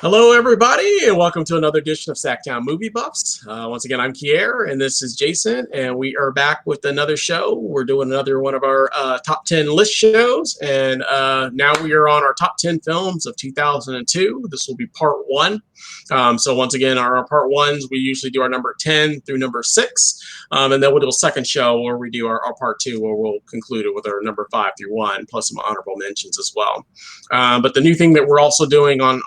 Hello, everybody, and welcome to another edition of SacTown Movie Buffs. Once again, I'm Kier, and this is Jason, and we are back with another show. We're doing another one of our top 10 list shows, and now we are on our top 10 films of 2002. This will be part one. So once again, our part ones, we usually do our number 10 through number 6, and then we'll do a second show where we do our part two, where we'll conclude it with our number 5 through 1, plus some honorable mentions as well. But the new thing that we're also doing on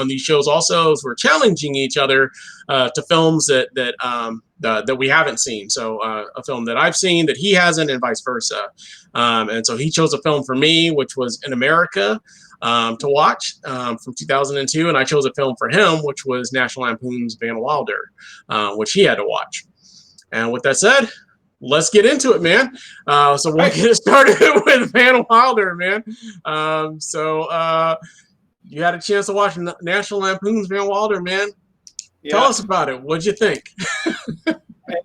these shows also is we're challenging each other to films that we haven't seen. So a film that I've seen that he hasn't, and vice versa. And so he chose a film for me, which was In America, to watch from 2002, and I chose a film for him, which was National Lampoon's Van Wilder, which he had to watch. And with that said, let's get into it, man. So we'll get started with Van Wilder, man. You had a chance to watch National Lampoon's Van Wilder, man. Yeah. Tell us about it. What'd you think?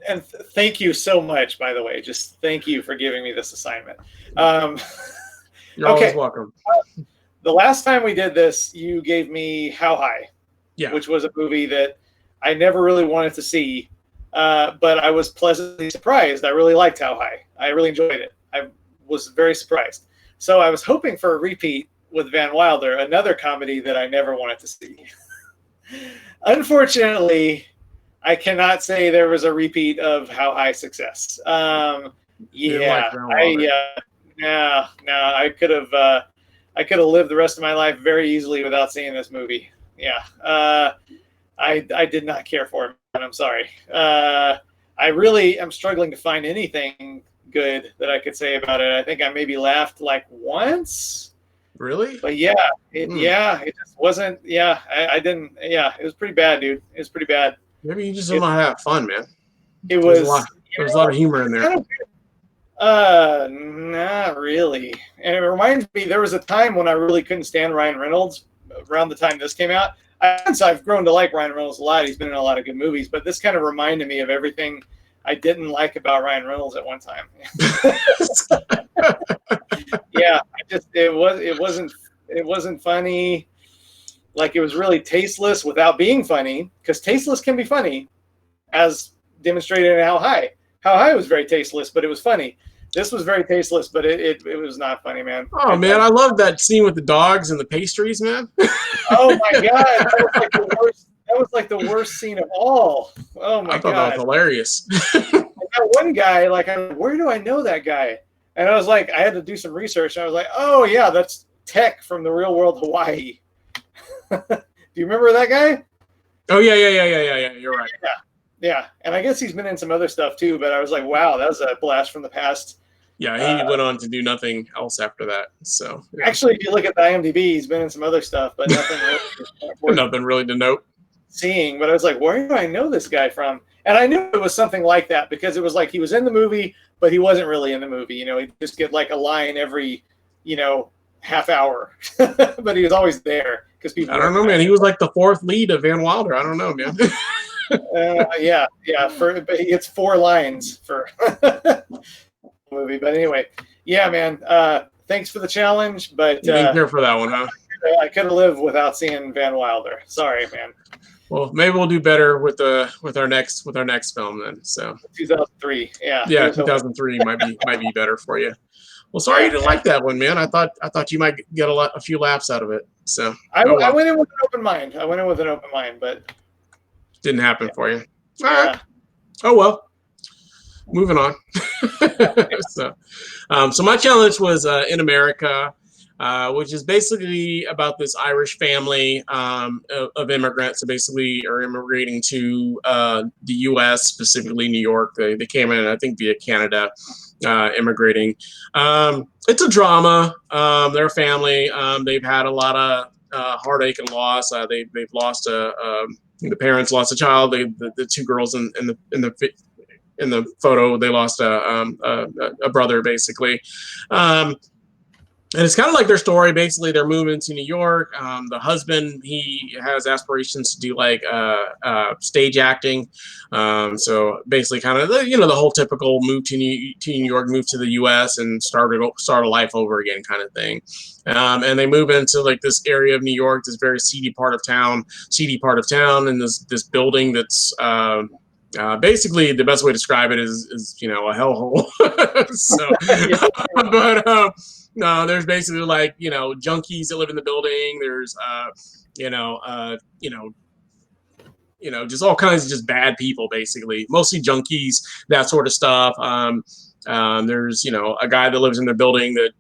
and thank you so much, by the way. Just thank you for giving me this assignment. You're always welcome. The last time we did this, you gave me How High, which was a movie that I never really wanted to see. But I was pleasantly surprised. I really liked How High. I really enjoyed it. I was very surprised. So I was hoping for a repeat with Van Wilder, another comedy that I never wanted to see. Unfortunately, I cannot say there was a repeat of How High success. I could have lived the rest of my life very easily without seeing this movie. I did not care for it. I'm sorry. I really am struggling to find anything good that I could say about it. I think I maybe laughed like once. Really? But it just wasn't. I didn't. Yeah, it was pretty bad, dude. It was pretty bad. Maybe you just don't want to have fun, man. There was a lot of humor in there. Not really. And it reminds me, there was a time when I really couldn't stand Ryan Reynolds around the time this came out. I've grown to like Ryan Reynolds a lot. He's been in a lot of good movies, but this kind of reminded me of everything I didn't like about Ryan Reynolds at one time. It wasn't funny. Like, it was really tasteless without being funny, because tasteless can be funny, as demonstrated in How High. How High was very tasteless, but it was funny. This was very tasteless, but it was not funny, man. Oh, man, I love that scene with the dogs and the pastries, man. Oh, my God. That was like the worst scene of all. Oh, my God. I thought that was hilarious. That one guy, where do I know that guy? And I was like, I had to do some research. And I was like, oh, yeah, that's Tech from The Real World Hawaii. Do you remember that guy? Oh, yeah. You're right. Yeah. And I guess he's been in some other stuff, too. But I was like, wow, that was a blast from the past. Yeah, he went on to do nothing else after that. So Actually, if you look at the IMDb, he's been in some other stuff, but nothing really to note. Seeing, but I was like, where do I know this guy from? And I knew it was something like that, because it was like he was in the movie, but he wasn't really in the movie. He'd just get like a line every, half hour, but he was always there because people. I don't know, man. He was like the fourth lead of Van Wilder. I don't know, man. Yeah. But he gets 4 lines for movie. But anyway, yeah, man. Thanks for the challenge, but you didn't care for that one, huh? I could have lived without seeing Van Wilder. Sorry, man. Well, maybe we'll do better with our next film then. So 2003, yeah. Yeah, 2003 might be better for you. Well, sorry you didn't like that one, man. I thought you might get a few laughs out of it. So I went in with an open mind. But didn't happen for you. All right. Oh well. Moving on. So my challenge was In America, which is basically about this Irish family of immigrants that basically are immigrating to the U.S., specifically New York. They came in, I think, via Canada, immigrating. It's a drama. They're a family. They've had a lot of heartache and loss. They've lost the parents lost a child. The 2 girls in the photo, they lost a brother, basically. And it's kind of like their story. Basically, they're moving to New York. The husband, he has aspirations to do like stage acting. So basically, kind of the whole typical move to New York, move to the U.S. and start a life over again kind of thing. And they move into like this area of New York, this very seedy part of town, and this building that's. Basically, the best way to describe it is a hellhole. So, but no, there's basically like junkies that live in the building. There's just all kinds of just bad people, basically, mostly junkies, that sort of stuff. There's a guy that lives in the building that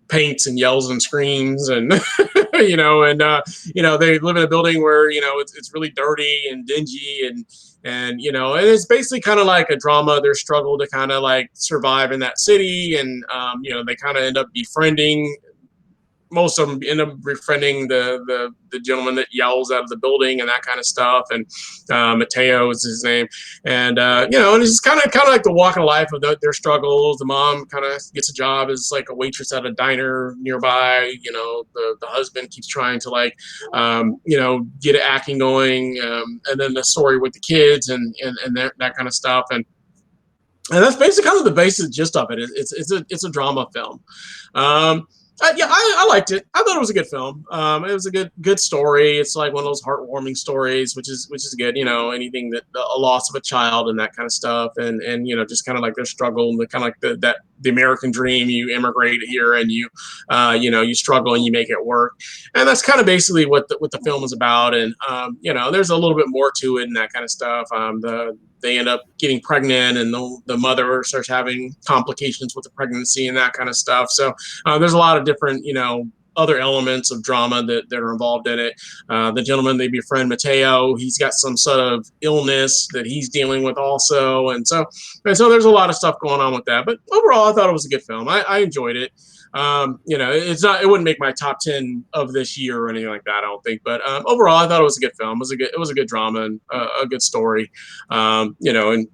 paints and yells and screams and they live in a building where it's really dirty and dingy and it's basically kind of like a drama, their struggle to kind of like survive in that city, and they kind of end up befriending, most of them end up befriending the gentleman that yells out of the building and that kind of stuff. And Mateo is his name. And, and it's kind of like the walk of life of their struggles. The mom kind of gets a job as like a waitress at a diner nearby. The husband keeps trying to like, get acting going. And then the story with the kids and that kind of stuff. And that's basically kind of the basic gist of it. It's a drama film. I liked it. I thought it was a good film. It was a good story. It's like one of those heartwarming stories, which is good. Anything that a loss of a child and that kind of stuff, and just kind of like their struggle and kind of like the American dream. You immigrate here and you struggle and you make it work, and that's kind of basically what the film is about. And there's a little bit more to it and that kind of stuff. They end up getting pregnant, and the mother starts having complications with the pregnancy and that kind of stuff. So there's a lot of different, other elements of drama that are involved in it. The gentleman they befriend, Mateo, he's got some sort of illness that he's dealing with also. And so there's a lot of stuff going on with that. But overall, I thought it was a good film. I enjoyed it. It wouldn't make my top 10 of this year or anything like that, I don't think. But overall, I thought it was a good film. It was a good drama and a good story. Nothing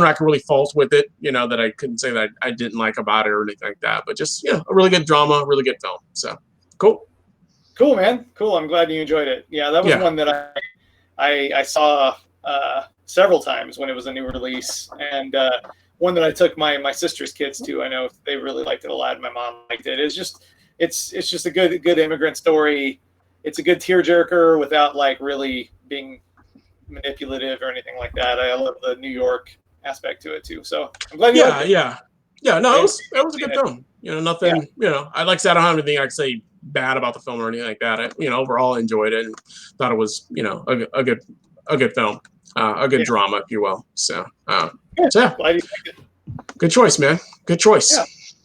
I can really fault with it. That I couldn't say that I didn't like about it or anything like that. But just a really good drama, really good film. So cool. Cool, man. Cool. I'm glad you enjoyed it. Yeah, that was one that I saw several times when it was a new release, and one that I took my sister's kids to. I know they really liked it a lot. My mom liked it. It's just a good immigrant story. It's a good tearjerker without like really being manipulative or anything like that. I love the New York aspect to it too. So I'm glad you liked it. Yeah. No, it was a good film. Nothing. I like I said, I don't have anything I can say bad about the film or anything like that. Overall enjoyed it and thought it was a good film, a good drama, if you will. So. Yeah. Glad you liked it. Good choice, man. Good choice.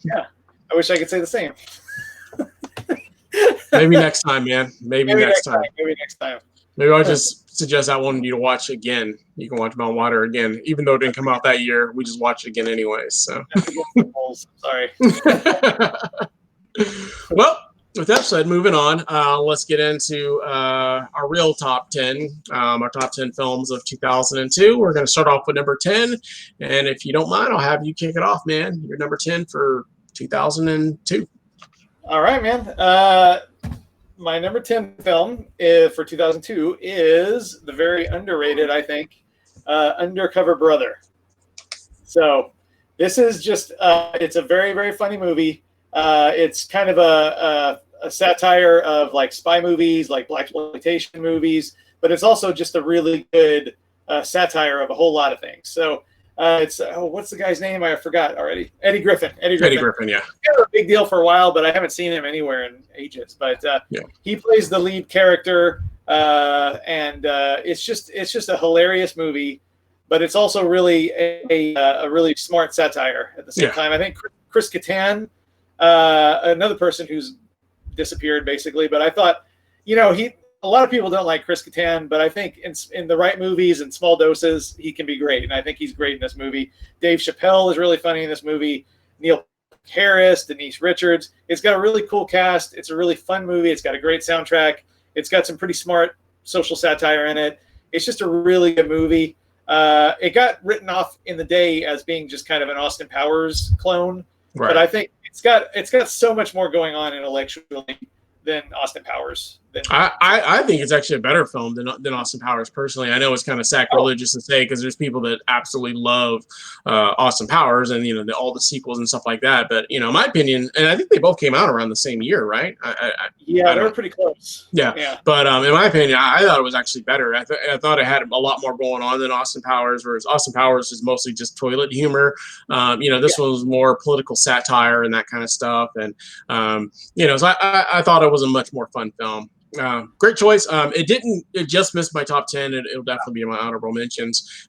Yeah. I wish I could say the same. Maybe next time, man. Maybe next time. Maybe I'll just suggest I wanted you to watch again. You can watch Mount Water again, even though it didn't come out that year. We just watched it again anyway. So. Sorry. Well, with that said, moving on, let's get into our real top 10, our top 10 films of 2002. We're going to start off with number 10. And if you don't mind, I'll have you kick it off, man. Your number 10 for 2002. All right, man. My number 10 film for 2002 is the very underrated, I think, Undercover Brother. So this is just, it's a very, very funny movie. It's kind of a satire of like spy movies, like blaxploitation movies, but it's also just a really good satire of a whole lot of things. So it's what's the guy's name? I forgot already. Eddie Griffin. Eddie Griffin, yeah. Kind of a big deal for a while, but I haven't seen him anywhere in ages. But he plays the lead character, and it's just a hilarious movie, but it's also really a really smart satire at the same time. I think Chris Kattan, another person who's disappeared basically, but I thought, a lot of people don't like Chris Kattan, but I think in the right movies and small doses, he can be great. And I think he's great in this movie. Dave Chappelle is really funny in this movie. Neil Harris, Denise Richards. It's got a really cool cast. It's a really fun movie. It's got a great soundtrack. It's got some pretty smart social satire in it. It's just a really good movie. It got written off in the day as being just kind of an Austin Powers clone. Right. But I think it's got so much more going on intellectually than Austin Powers. I think it's actually a better film than Austin Powers. Personally, I know it's kind of sacrilegious to say because there's people that absolutely love Austin Powers and all the sequels and stuff like that. But in my opinion, and I think they both came out around the same year, right? They were pretty close. Yeah. But in my opinion, I thought it was actually better. I thought it had a lot more going on than Austin Powers, whereas Austin Powers is mostly just toilet humor. This one was more political satire and that kind of stuff. And so I thought it was a much more fun film. Great choice. It just missed my top 10. It'll definitely be in my honorable mentions.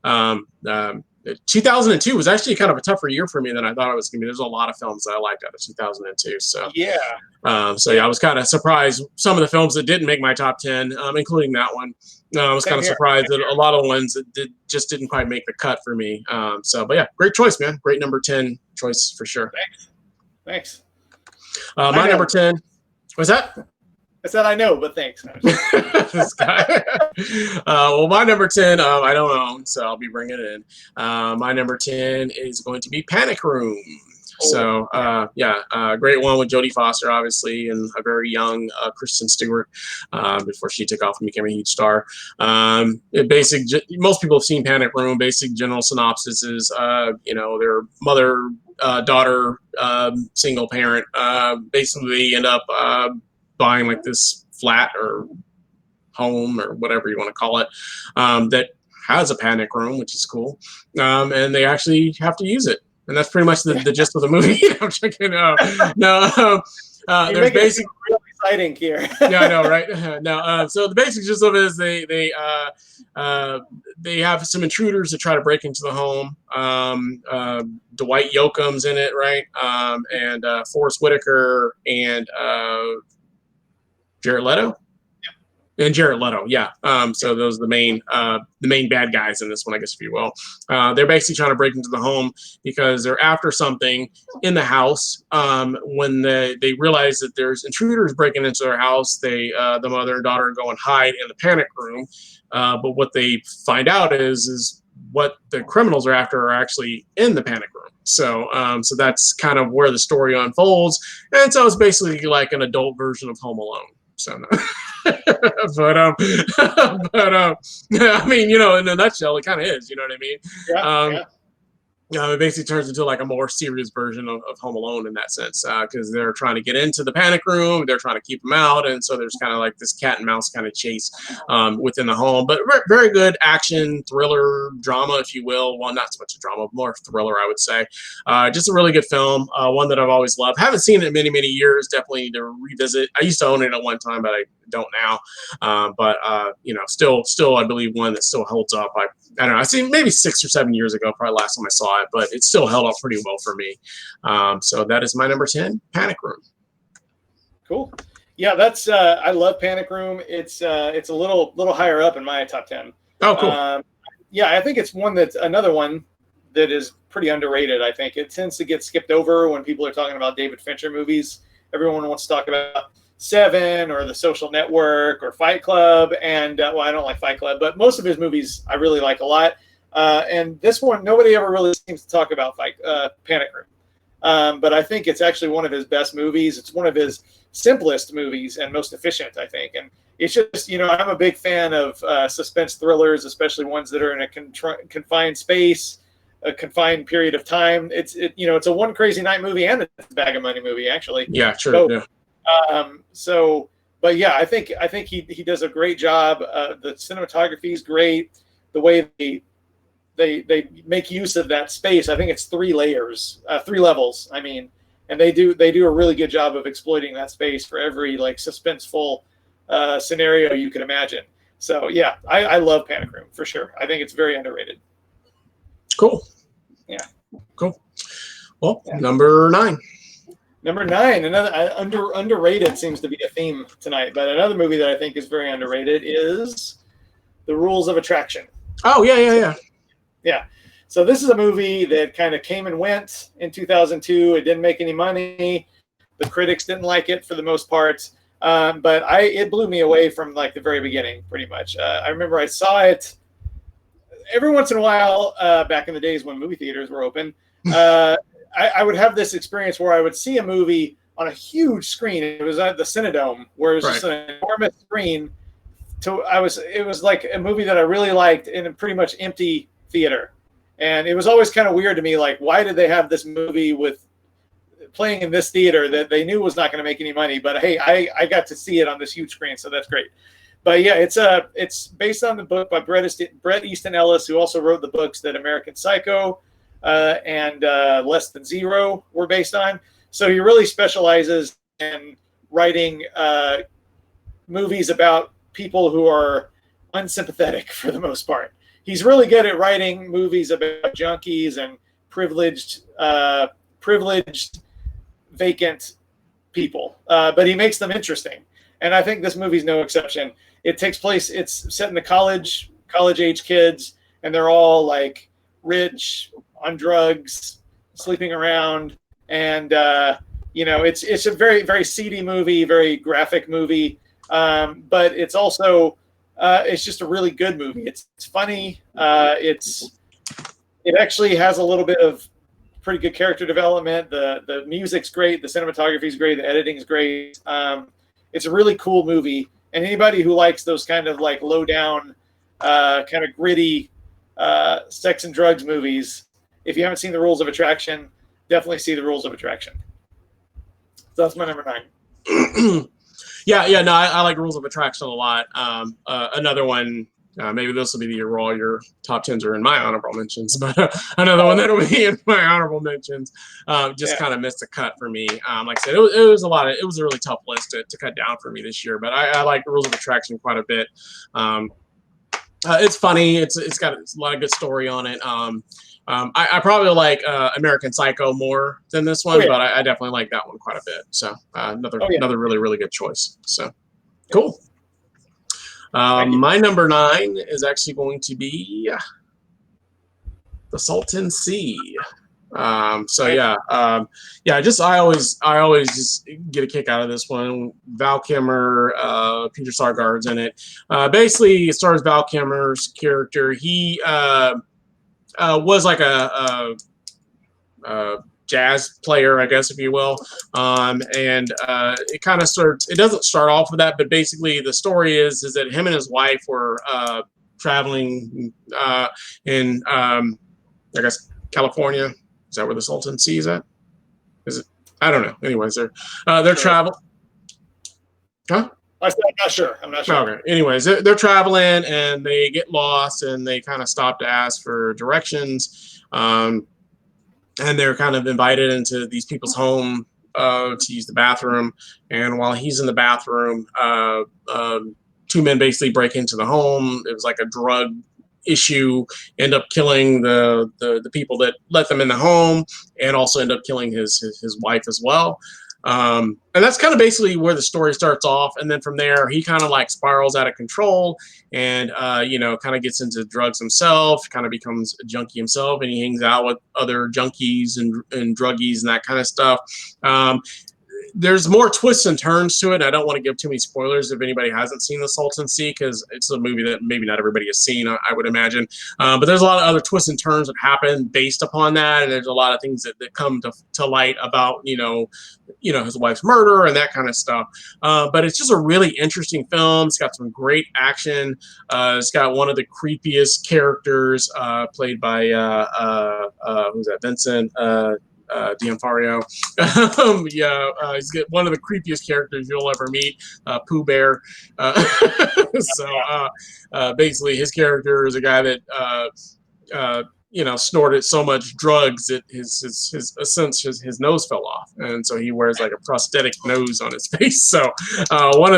2002 was actually kind of a tougher year for me than I thought it was going to be. There's a lot of films that I liked out of 2002. So I was kind of surprised some of the films that didn't make my top 10, including that one. I was kind of surprised that a lot of the ones that just didn't quite make the cut for me. But yeah, great choice, man. Great number 10 choice for sure. Thanks. My number 10 was that. I said I know, but thanks. This guy. Well, my number 10, I don't own, so I'll be bringing it in. My number 10 is going to be Panic Room. So, great one with Jodie Foster, obviously, and a very young Kristen Stewart before she took off and became a huge star. Most people have seen Panic Room. Basic general synopsis is, their mother, daughter, single parent, basically end up buying like this flat or home or whatever you want to call it that has a panic room, which is cool, and they actually have to use it, and that's pretty much the gist of the movie. I'm checking out. There's basic really exciting here. Yeah, I know, right? No, so the basic gist of it is they have some intruders that try to break into the home. Dwight Yoakam's in it, right? And Forrest Whitaker and Jared Leto. And Jared Leto, yeah. So those are the main bad guys in this one, I guess, if you will. They're basically trying to break into the home because they're after something in the house. When they realize that there's intruders breaking into their house, the mother and daughter go and hide in the panic room. But what they find out is what the criminals are after are actually in the panic room. So that's kind of where the story unfolds. And so it's basically like an adult version of Home Alone. So, but I mean, in a nutshell, it kind of is. You know what I mean? Yeah. It basically turns into like a more serious version of Home Alone in that sense, because they're trying to get into the panic room, they're trying to keep them out, and so there's kind of like this cat and mouse kind of chase within the home. But very good action, thriller, drama, if you will. Well, not so much a drama, more thriller, I would say. Just a really good film, one that I've always loved. Haven't seen it in many, many years. Definitely need to revisit. I used to own it at one time, but I don't now. Still, I believe one that still holds up. I don't know. I seen maybe 6 or 7 years ago, probably last time I saw it, but it still held up pretty well for me. So that is my number 10, Panic Room. Cool. Yeah, that's I love Panic Room. It's a little higher up in my top 10. Oh, cool. I think it's another one that is pretty underrated. I think it tends to get skipped over when people are talking about David Fincher movies. Everyone wants to talk about Seven or The Social Network or Fight Club, and I don't like Fight Club, but most of his movies I really like a lot. And this one, nobody ever really seems to talk about Panic Room. But I think it's actually one of his best movies. It's one of his simplest movies and most efficient, I think. And it's just, I'm a big fan of suspense thrillers, especially ones that are in a confined space, a confined period of time. It's a One Crazy Night movie and a Bag of Money movie, actually. Yeah, sure. Yeah. But yeah, I think he does a great job. The cinematography is great. The way they make use of that space. I think it's 3 levels. I mean, and they do a really good job of exploiting that space for every like suspenseful scenario you can imagine. So yeah, I love Panic Room for sure. I think it's very underrated. Cool. Yeah. Cool. Well, yeah. Number 9. Number 9, another underrated seems to be a theme tonight, but another movie that I think is very underrated is The Rules of Attraction. Oh, yeah. Yeah. So this is a movie that kind of came and went in 2002. It didn't make any money. The critics didn't like it for the most part. But it blew me away from like the very beginning, pretty much. I remember I saw it every once in a while back in the days when movie theaters were open. I would have this experience where I would see a movie on a huge screen. It was at the Cinedome, where it was just an enormous screen. It was like a movie that I really liked in a pretty much empty theater. And it was always kind of weird to me, like, why did they have this movie with playing in this theater that they knew was not going to make any money? But hey, I got to see it on this huge screen, so that's great. But yeah, it's based on the book by Bret Easton Ellis, who also wrote the books that American Psycho and Less Than Zero were based on. So he really specializes in writing movies about people who are unsympathetic for the most part. He's really good at writing movies about junkies and privileged, vacant people, but he makes them interesting. And I think this movie's no exception. It takes place, it's set in the college age kids, and they're all like rich, on drugs, sleeping around. And, it's a very, very seedy movie, very graphic movie. But it's also, it's just a really good movie. It's funny. It actually has a little bit of pretty good character development. The music's great. The cinematography's great. The editing's great. It's a really cool movie. And anybody who likes those kind of like low down, kind of gritty, sex and drugs movies, if you haven't seen The Rules of Attraction, definitely see The Rules of Attraction. So that's my number 9. No, I like Rules of Attraction a lot. Another one, maybe this will be the year where all your top 10s are in my honorable mentions, but another one that'll be in my honorable mentions. Kind of missed a cut for me. Like I said, it was a really tough list to cut down for me this year, but I like Rules of Attraction quite a bit. It's funny. It's got a lot of good story on it. I probably like American Psycho more than this one, but I definitely like that one quite a bit. So another really, really good choice. So cool. My number 9 is actually going to be The Salton Sea. I always just get a kick out of this one. Val Kilmer, Peter Sarsgaard's in it. Basically, it stars Val Kilmer's character. He was like a jazz player, I guess, if you will. It kind of starts, it doesn't start off with that, but basically the story is that him and his wife were traveling in, I guess, California. Is that where the Salton Sea is at? Is it? I don't know. Anyways, they're traveling. Huh? I'm not sure. Okay. Anyways, they're traveling and they get lost and they kind of stop to ask for directions. And they're kind of invited into these people's home to use the bathroom. And while he's in the bathroom, 2 men basically break into the home. It was like a drug issue, end up killing the people that let them in the home, and also end up killing his wife as well. And that's kind of basically where the story starts off. And then from there, he kind of like spirals out of control and, kind of gets into drugs himself, kind of becomes a junkie himself, and he hangs out with other junkies and druggies and that kind of stuff. There's more twists and turns to it. I don't want to give too many spoilers if anybody hasn't seen The Salton Sea, because it's a movie that maybe not everybody has seen, I would imagine. But there's a lot of other twists and turns that happen based upon that, and there's a lot of things that come to light about his wife's murder and that kind of stuff. But it's just a really interesting film. It's got some great action. It's got one of the creepiest characters, played by who's that? Vincent. D'Onofrio. He's one of the creepiest characters you'll ever meet, Pooh Bear. Basically, his character is a guy that snorted so much drugs that his nose fell off, and so he wears like a prosthetic nose on his face. So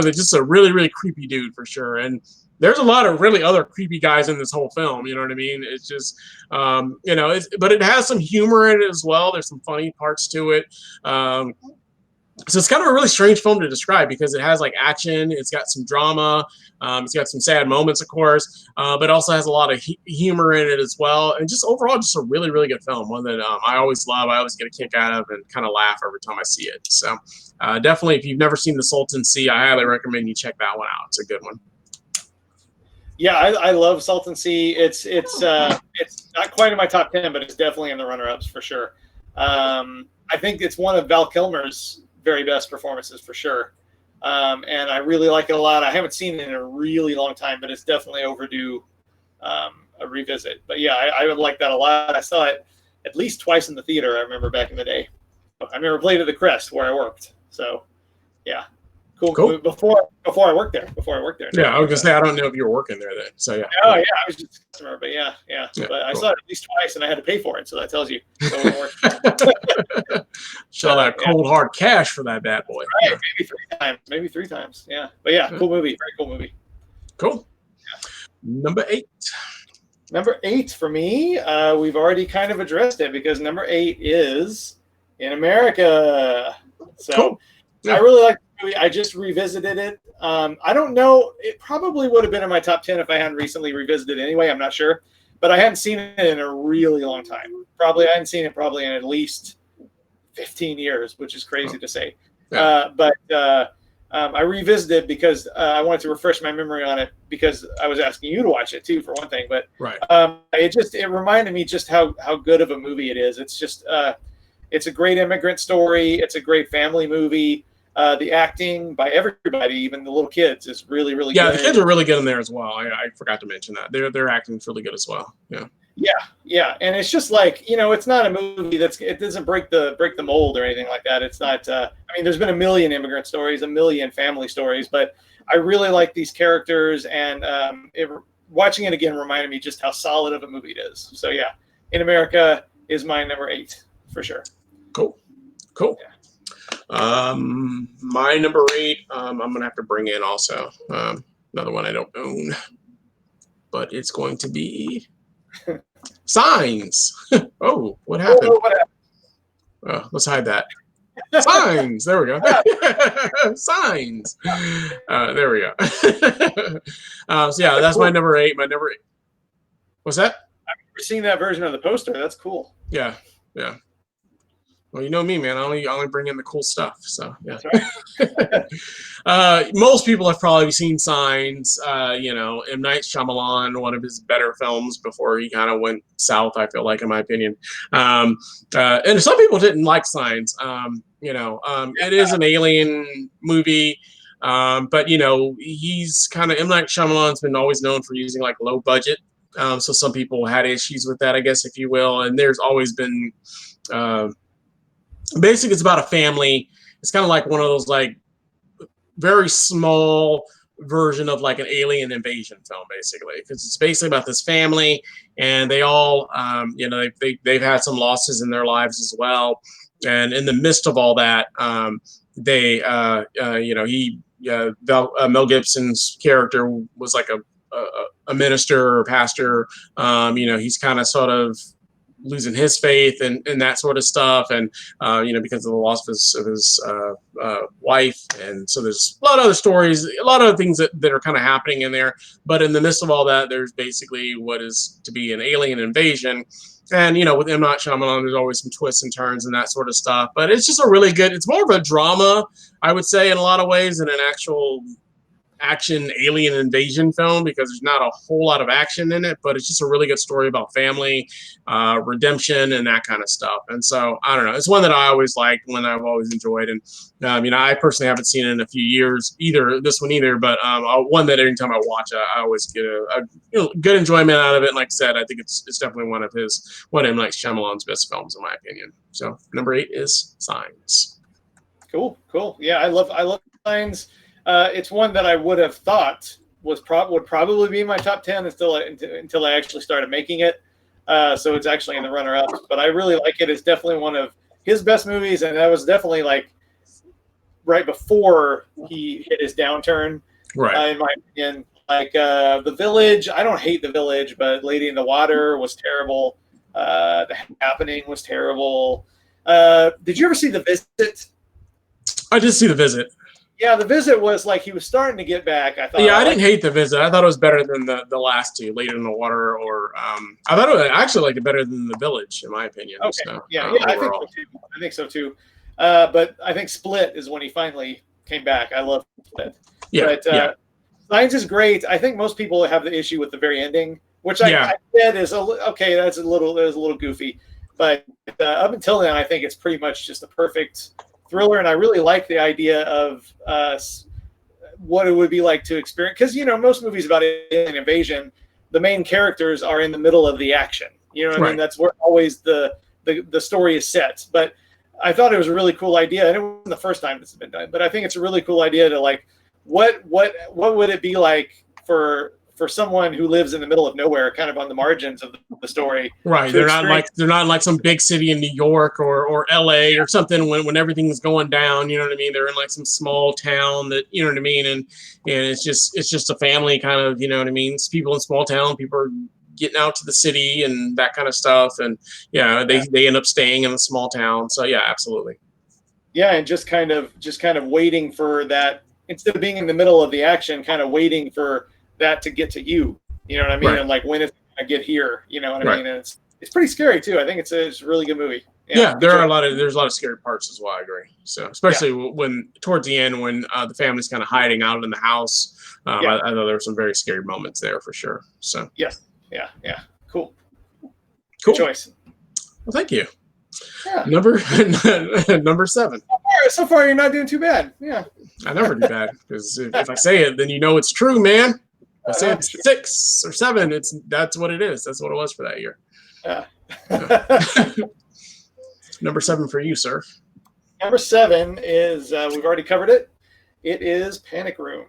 just a really, really creepy dude for sure. And there's a lot of really other creepy guys in this whole film. You know what I mean? It's just, but it has some humor in it as well. There's some funny parts to it. So it's kind of a really strange film to describe because it has like action. It's got some drama. It's got some sad moments, of course, but also has a lot of humor in it as well. And just overall, just a really, really good film. One that I always love. I always get a kick out of and kind of laugh every time I see it. So definitely, if you've never seen The Salton Sea, I highly recommend you check that one out. It's a good one. Yeah, I love Salton Sea. It's not quite in my top 10, but it's definitely in the runner-ups for sure. I think it's one of Val Kilmer's very best performances for sure. And I really like it a lot. I haven't seen it in a really long time, but it's definitely overdue a revisit. But yeah, I would like that a lot. I saw it at least twice in the theater. I remember back in the day. I remember played at the Crest where I worked. So yeah, cool. Before I worked there. Yeah, I was gonna say I don't know if you were working there then. So yeah. Oh yeah, I was just a customer, but yeah. But I saw it at least twice, and I had to pay for it. So that tells you. Show that cold hard cash for that bad boy. Right, maybe three times. Yeah, but yeah, cool movie. Very cool movie. Cool. Yeah. Number 8. Number 8 for me, we've already kind of addressed it because number 8 is In America. So cool. Yeah. I really like the movie. I just revisited it. I don't know. It probably would have been in my top 10 if I hadn't recently revisited it anyway. I'm not sure. But I hadn't seen it in a really long time. I hadn't seen it probably in at least 15 years, which is crazy to say. Yeah. But I revisited because I wanted to refresh my memory on it because I was asking you to watch it too, for one thing. But right. It reminded me just how good of a movie it is. It's just it's a great immigrant story. It's a great family movie. The acting by everybody, even the little kids, is really, really good. Yeah, the kids are really good in there as well. I forgot to mention that. Their acting's really good as well. Yeah. And it's just like, it's not a movie it doesn't break the mold or anything like that. It's not, there's been a million immigrant stories, a million family stories, but I really like these characters, and watching it again reminded me just how solid of a movie it is. So yeah, In America is my number 8 for sure. Cool. Yeah. My number 8, I'm gonna have to bring in also another one I don't own, but it's going to be Signs. Oh, what happened? Let's hide that. Signs. There we go. Signs. There we go. So yeah, that's my number 8. My number 8. What's that? I've never seen that version of the poster. That's cool. Yeah. Well, you know me, man. I only bring in the cool stuff. So yeah. That's right. Most people have probably seen Signs. M. Night Shyamalan, one of his better films before he kind of went south, I feel like, in my opinion. And some people didn't like Signs. It is an alien movie. But he's kind of, M. Night Shyamalan's been always known for using like low budget. So some people had issues with that, I guess, if you will. And there's always been basically, it's about a family. It's kind of like one of those like very small version of like an alien invasion film, basically, because it's basically about this family, and they all, they've had some losses in their lives as well. And in the midst of all that, Mel Gibson's character was like a minister or pastor. He's kind of sort of losing his faith and that sort of stuff, and because of the loss of his wife, and so there's a lot of other stories, a lot of things that are kind of happening in there. But in the midst of all that, there's basically what is to be an alien invasion, and with M. Night Shyamalan, there's always some twists and turns and that sort of stuff. But it's just a really good. It's more of a drama, I would say, in a lot of ways, than an actual action alien invasion film, because there's not a whole lot of action in it, but it's just a really good story about family, redemption, and that kind of stuff. And so I don't know, it's one that I always liked, one I've always enjoyed. And I personally haven't seen it in a few years either, but one that every time I watch I always get a good enjoyment out of it. And like I said, I think it's definitely one of M. Night Shyamalan's best films, in my opinion. So number 8 is Signs. Cool. Yeah, I love Signs. It's one that I would have thought would probably be my top 10 until I actually started making it. So it's actually in the runner-ups, but I really like it. It's definitely one of his best movies, and that was definitely like right before he hit his downturn. Right. In my opinion, like The Village. I don't hate The Village, but Lady in the Water was terrible. The Happening was terrible. Did you ever see The Visit? I did see The Visit. Yeah, The Visit was like he was starting to get back. I thought. Yeah, I didn't hate The Visit. I thought it was better than the last two, Lady in the Water, or I thought I actually liked it better than The Village, in my opinion. Okay. So, yeah, I think so too. But I think Split is when he finally came back. I love Split. Yeah. But Signs is great. I think most people have the issue with the very ending, which I said is okay. That's a little goofy. But up until then, I think it's pretty much just a perfect thriller, and I really like the idea of what it would be like to experience. Because most movies about alien invasion, the main characters are in the middle of the action. You know what I mean? That's where always the story is set. But I thought it was a really cool idea, and it wasn't the first time this has been done. But I think it's a really cool idea to like, what would it be like for someone who lives in the middle of nowhere, kind of on the margins of the story. Right. They're not like some big city in New York or LA or something when everything's going down, you know what I mean? They're in like some small town that, you know what I mean? And it's just a family kind of, you know what I mean? It's people in small town, people are getting out to the city and that kind of stuff. And they end up staying in a small town. So yeah, absolutely. Yeah. And just kind of waiting for that, instead of being in the middle of the action, kind of waiting for that to get to you, you know what I mean? Right. And like, when it's gonna get here, you know what I mean? And it's pretty scary too. I think it's a really good movie. There's a lot of scary parts as well. I agree. So especially when towards the end, when the family's kind of hiding out in the house, I know there were some very scary moments there for sure. So yeah, cool choice. Well, thank you. Yeah. Number 7. So far, you're not doing too bad. Yeah. I never do bad because if I say it, then you know it's true, man. If I say it's 6 or 7, that's what it is. That's what it was for that year. Number 7 for you, sir. Number 7 is we've already covered it. It is Panic Room.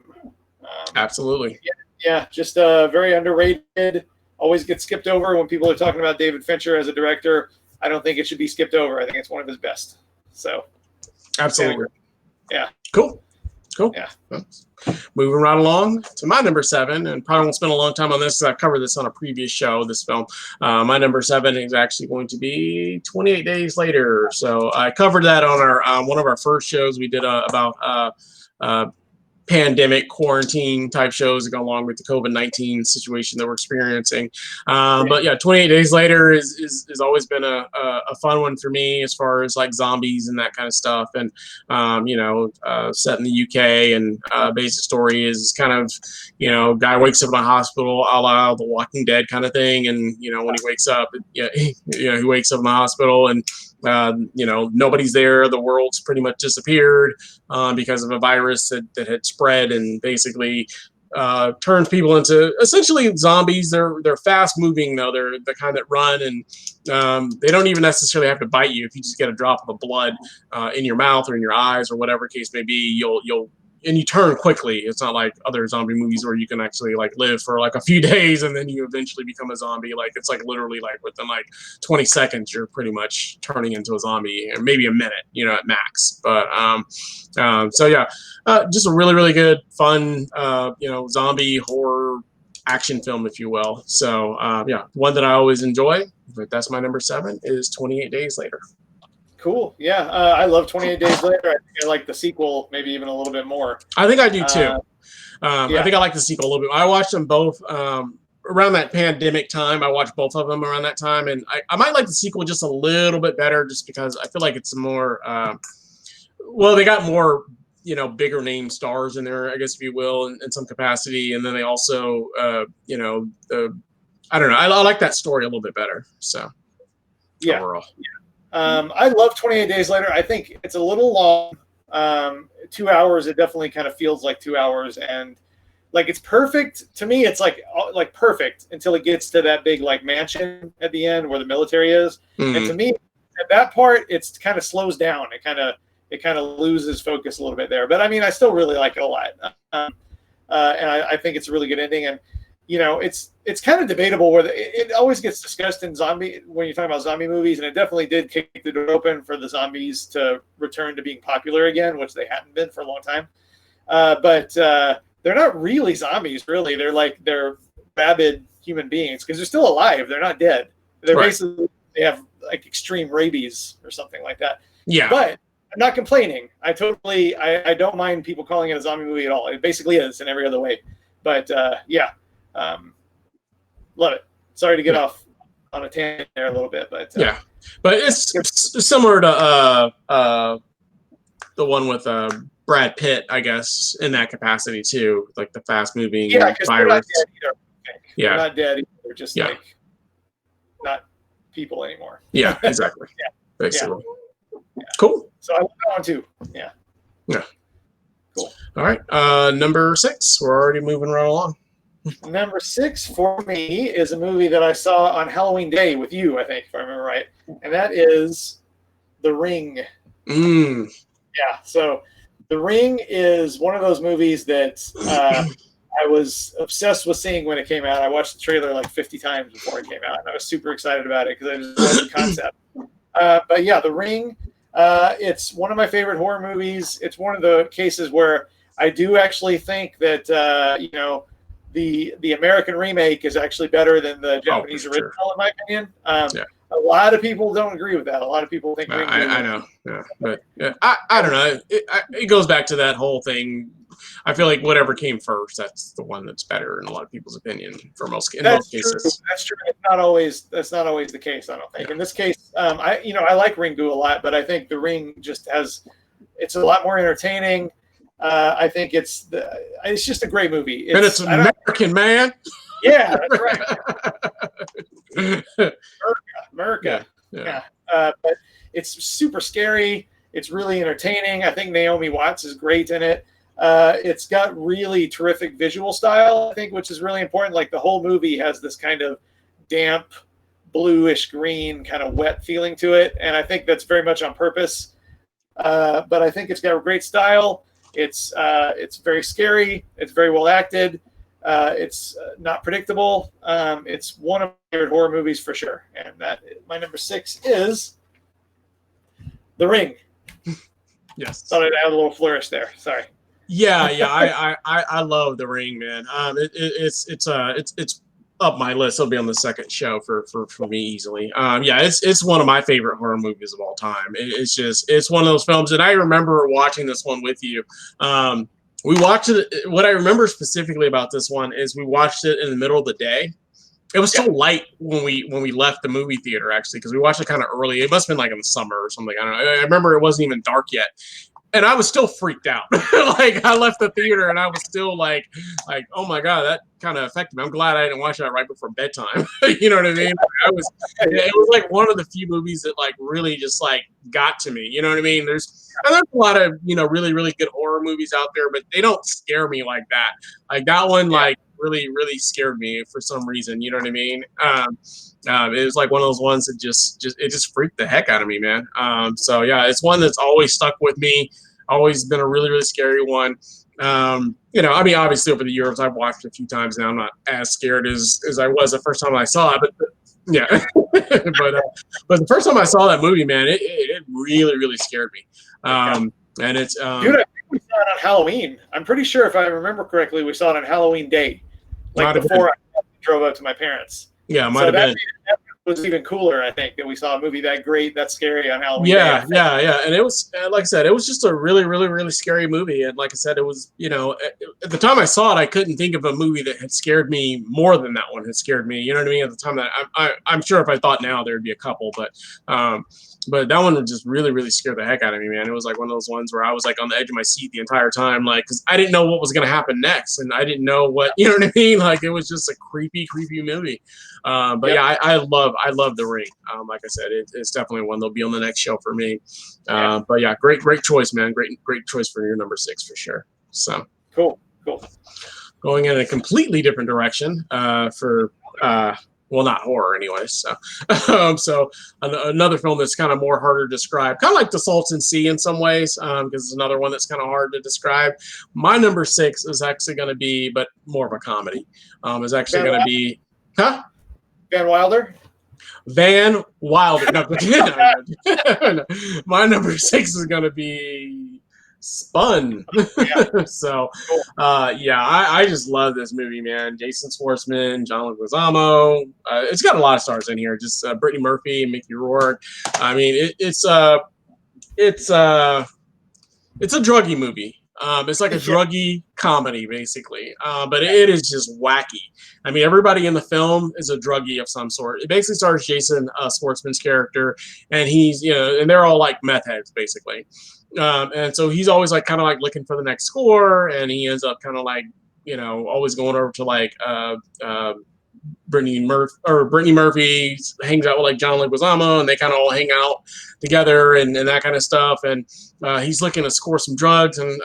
Absolutely. Yeah, just very underrated. Always gets skipped over when people are talking about David Fincher as a director. I don't think it should be skipped over. I think it's one of his best. So. Absolutely. Yeah. Cool. Yeah. Well, moving right along to my number 7, and probably won't spend a long time on this because I covered this on a previous show, this film. My number 7 is actually going to be 28 Days Later. So I covered that on our one of our first shows we did about pandemic quarantine type shows that go along with the COVID-19 situation that we're experiencing. But yeah, 28 Days Later is always been a fun one for me as far as like zombies and that kind of stuff. And, set in the UK, and basic story is kind of, guy wakes up in a hospital, a la The Walking Dead kind of thing. And, when he wakes up, he wakes up in the hospital and, nobody's there. The world's pretty much disappeared because of a virus that had spread and basically turns people into essentially zombies. They're fast moving though. They're the kind that run, and they don't even necessarily have to bite you. If you just get a drop of the blood in your mouth or in your eyes or whatever case may be, you'll and you turn quickly. It's not like other zombie movies where you can actually like live for like a few days and then you eventually become a zombie. Like it's like literally like within like 20 seconds you're pretty much turning into a zombie, or maybe a minute, at max. But just a really, really good, fun, zombie horror action film, if you will. So one that I always enjoy, but that's my number 7 is 28 Days Later. Cool. Yeah. I love 28 Days Later. I think I like the sequel maybe even a little bit more. I think I do too. I think I like the sequel a little bit. I watched them both around that pandemic time. I watched both of them around that time, and I might like the sequel just a little bit better just because I feel like it's more they got more bigger name stars in there, I guess, if you will, in some capacity. And then they also I don't know, I like that story a little bit better. So overall. I love 28 Days Later. I think it's a little long. 2 hours, it definitely kind of feels like 2 hours, and like it's perfect to me. It's like perfect until it gets to that big like mansion at the end where the military is. And to me, at that part, it's kind of slows down. It kind of loses focus a little bit there. But I mean, I still really like it a lot, and I think it's a really good ending. And it's kind of debatable whether it always gets discussed in when you're talking about zombie movies, and it definitely did kick the door open for the zombies to return to being popular again, which they hadn't been for a long time. But they're not really zombies, really. They're rabid human beings because they're still alive. They're not dead. They're basically, they have like extreme rabies or something like that. Yeah. But I'm not complaining. I don't mind people calling it a zombie movie at all. It basically is in every other way. But love it. Sorry to get off on a tangent there a little bit, but but it's similar to the one with Brad Pitt, I guess, in that capacity too, like the fast moving virus. They're not dead either. They're not dead either. They're just like not people anymore. Yeah, exactly. Yeah. Basically. Yeah. Cool. So I like that one too. Yeah. Yeah. Cool. All right. Number 6. We're already moving right along. Number 6 for me is a movie that I saw on Halloween Day with you, I think, if I remember right. And that is The Ring. Mm. Yeah. So The Ring is one of those movies that I was obsessed with seeing when it came out. I watched the trailer like 50 times before it came out, and I was super excited about it because I just love the concept. But yeah, The Ring, it's one of my favorite horror movies. It's one of the cases where I do actually think that the American remake is actually better than the Japanese original, in my opinion. Yeah. A lot of people don't agree with that. A lot of people think Ring. I know, yeah, but I don't know. It goes back to that whole thing. I feel like whatever came first, that's the one that's better in a lot of people's opinion. Most cases. That's true. That's not always the case. I don't think. Yeah. In this case, I like Ringu a lot, but I think The Ring just it's a lot more entertaining. I think it's just a great movie. It's an American, man. Yeah, that's right. America. Yeah. But it's super scary. It's really entertaining. I think Naomi Watts is great in it. It's got really terrific visual style, I think, which is really important. Like the whole movie has this kind of damp, bluish green, kind of wet feeling to it, and I think that's very much on purpose. But I think it's got a great style. It's very scary. It's very well acted. It's not predictable. It's one of my favorite horror movies for sure. And my number 6 is The Ring. Yes. Thought I'd add a little flourish there. Sorry. Yeah. I love The Ring, man. It's up my list. It'll be on the second show for me easily. It's one of my favorite horror movies of all time. It's one of those films, and I remember watching this one with you. We watched it. What I remember specifically about this one is we watched it in the middle of the day. It was still light when we left the movie theater, actually, because we watched it kind of early. It must have been like in the summer or something. I don't know. I remember it wasn't even dark yet. And I was still freaked out. Like I left the theater and I was still like, oh my God, that kind of affected me. I'm glad I didn't watch that right before bedtime. You know what I mean? It was like one of the few movies that like really just like got to me. You know what I mean? There's a lot of, really, really good horror movies out there, but they don't scare me like that. Like that one, like really, really scared me for some reason. You know what I mean? It was like one of those ones that just freaked the heck out of me, man. So yeah, it's one that's always stuck with me. Always been a really, really scary one. I mean, obviously over the years I've watched it a few times now. I'm not as scared as I was the first time I saw it, but yeah. but the first time I saw that movie, man, it really, really scared me. And it's dude, I think we saw it on Halloween. I'm pretty sure, if I remember correctly, we saw it on Halloween Day, like before I drove up to my parents. Yeah, might have been. That was even cooler, I think, that we saw a movie that great, that scary on Halloween. Yeah. And it was, like I said, it was just a really, really, really scary movie. And like I said, it was, at the time I saw it, I couldn't think of a movie that had scared me more than that one had scared me. You know what I mean? At the time that I'm sure if I thought now there'd be a couple, but that one would just really, really scare the heck out of me, man. It was like one of those ones where I was like on the edge of my seat the entire time, like, because I didn't know what was going to happen next. And I didn't know what, you know what I mean? Like, it was just a creepy, creepy movie. Yeah, I love The Ring. Like I said, it's definitely one that'll be on the next show for me. But yeah, great choice, man. Great choice for your number 6 for sure. So cool. Going in a completely different direction for well, not horror anyways. So another film that's kind of more harder to describe, kind of like The Salton Sea in some ways, because it's another one that's kind of hard to describe. My number 6 is actually going to be, but more of a comedy. Is actually going to be, Van Wilder. Van Wilder. No, my number 6 is going to be Spun. So, I just love this movie, man. Jason Schwartzman, John Leguizamo. It's got a lot of stars in here. Just Brittany Murphy and Mickey Rourke. I mean, it's a druggy movie. It's like a druggy comedy, basically. But it is just wacky. I mean, everybody in the film is a druggie of some sort. It basically stars Jason Schwartzman's character, and he's, and they're all like meth heads, basically. And so he's always like kind of like looking for the next score, and he ends up kind of like, always going over to like Brittany Murphy hangs out with like John Leguizamo, and they kind of all hang out together and that kind of stuff. And he's looking to score some drugs, and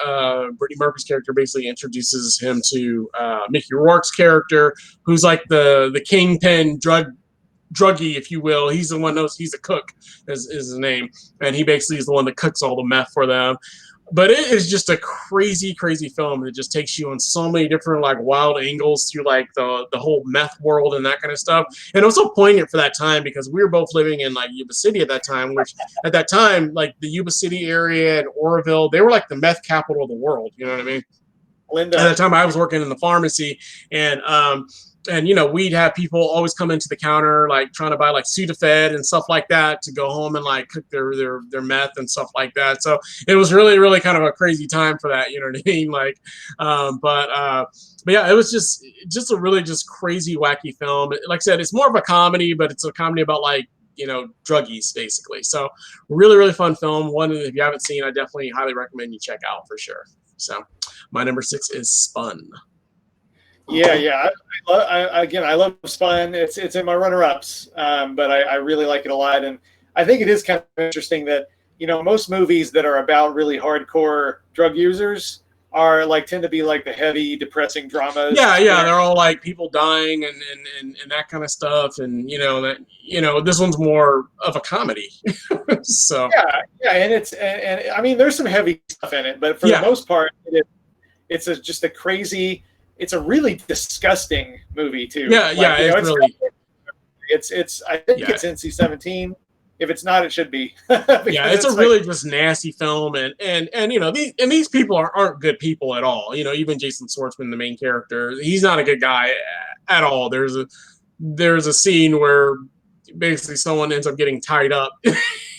Brittany Murphy's character basically introduces him to Mickey Rourke's character, who's like the kingpin druggie, if you will. He's the one knows he's a cook is his name, and he basically is the one that cooks all the meth for them. But it is just a crazy film that just takes you on so many different like wild angles through like the whole meth world and that kind of stuff. And also poignant for that time because we were both living in like Yuba City at that time, which at that time, like the Yuba City area and Oroville, they were like the meth capital of the world. You know what I mean? Linda. At that time I was working in the pharmacy, and you know, we'd have people always come into the counter like trying to buy like Sudafed and stuff like that to go home and like cook their meth and stuff like that. So it was really kind of a crazy time for that, you know what I mean? Like, but yeah, it was just a really just crazy wacky film. Like I said, it's more of a comedy, but it's a comedy about like, you know, druggies basically. So really fun film. One that if you haven't seen, I definitely highly recommend you check out for sure. So my number 6 is Spun. Yeah. I love Spun. It's in my runner-ups, but I really like it a lot. And I think it is kind of interesting that, you know, most movies that are about really hardcore drug users are like tend to be like the heavy, depressing dramas. Yeah, they're all like people dying and that kind of stuff. And this one's more of a comedy. So yeah, and I mean, there's some heavy stuff in it, but for the most part, it's just a crazy. It's a really disgusting movie too. Yeah, it's I think it's NC-17. If it's not, it should be. Yeah, it's a really just nasty film, and you know these people aren't good people at all. You know, even Jason Schwartzman, the main character, he's not a good guy at all. There's a scene where basically someone ends up getting tied up, you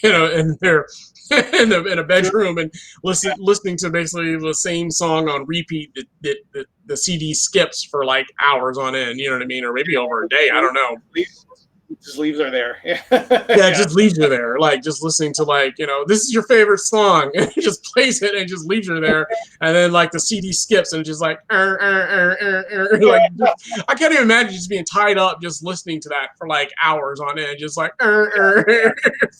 know, and they're in a bedroom and listening to basically the same song on repeat that the CD skips for like hours on end, you know what I mean, or maybe over a day, I don't know. Just leaves her there. It just leaves her there, like just listening to like, you know, this is your favorite song, and it just plays it and just leaves her there, and then like the CD skips and it's just like like I can't even imagine just being tied up just listening to that for like hours on end, just like for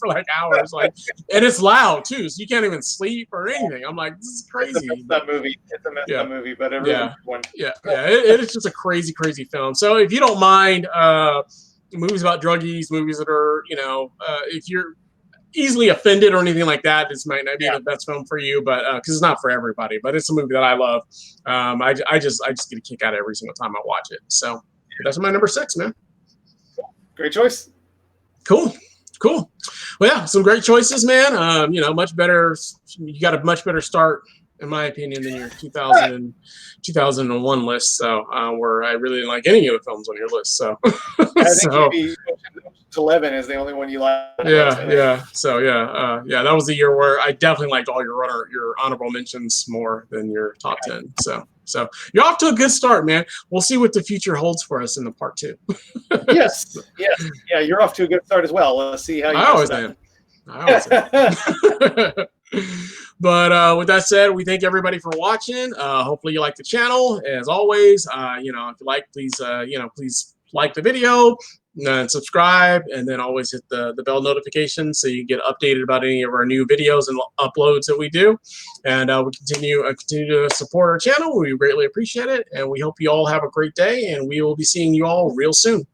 like hours, like, and it's loud too, so you can't even sleep or anything. I'm like, this is crazy. That movie, it's a messed up movie, but it really one. It is just a crazy film. So if you don't mind movies about druggies, movies that are, you know, if you're easily offended or anything like that, this might not be the best film for you, but because it's not for everybody, but it's a movie that I love. I just get a kick out of every single time I watch it. So that's my number 6, man. Great choice. Cool. Well, yeah, some great choices, man. You know, much better. You got a much better start, in my opinion, than your 2001 list. So where I really didn't like any of the films on your list. So I think maybe 11 is the only one you like. Yeah. So that was the year where I definitely liked all your honorable mentions more than your top 10. So you're off to a good start, man. We'll see what the future holds for us in the part 2. Yes. Yeah, you're off to a good start as well. Let's see how you I always am. But with that said, we thank everybody for watching. Hopefully you like the channel. As always, you know, if you like, please please like the video and subscribe, and then always hit the bell notification so you get updated about any of our new videos and uploads that we do. And we continue to support our channel. We greatly appreciate it, and we hope you all have a great day, and we will be seeing you all real soon.